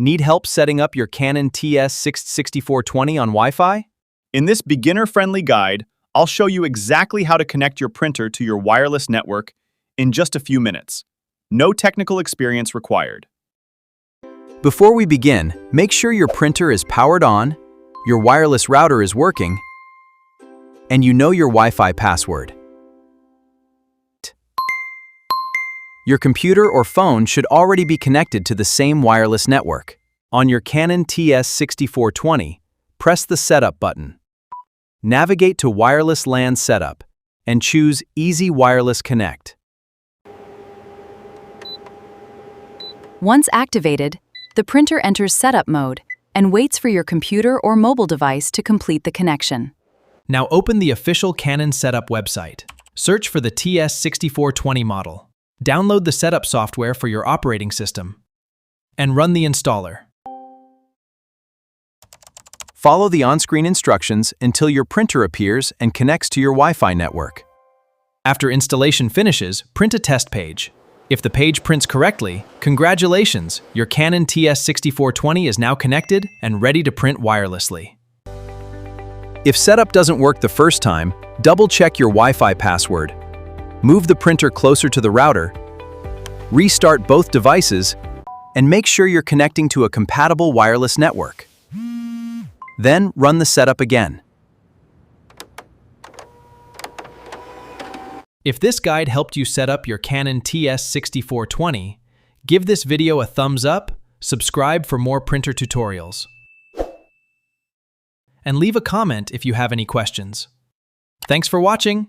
Need help setting up your Canon TS6420 on Wi-Fi? In this beginner-friendly guide, I'll show you exactly how to connect your printer to your wireless network in just a few minutes. No technical experience required. Before we begin, make sure your printer is powered on, your wireless router is working, and you know your Wi-Fi password. Your computer or phone should already be connected to the same wireless network. On your Canon TS6420, press the Setup button. Navigate to Wireless LAN Setup and choose Easy Wireless Connect. Once activated, the printer enters setup mode and waits for your computer or mobile device to complete the connection. Now open the official Canon setup website. Search for the TS6420 model. Download the setup software for your operating system and run the installer. Follow the on-screen instructions until your printer appears and connects to your Wi-Fi network. After installation finishes, print a test page. If the page prints correctly, congratulations, your Canon TS6420 is now connected and ready to print wirelessly. If setup doesn't work the first time, double-check your Wi-Fi password. Move the printer closer to the router, restart both devices, and make sure you're connecting to a compatible wireless network. Then run the setup again. If this guide helped you set up your Canon TS6420, give this video a thumbs up, subscribe for more printer tutorials, and leave a comment if you have any questions. Thanks for watching!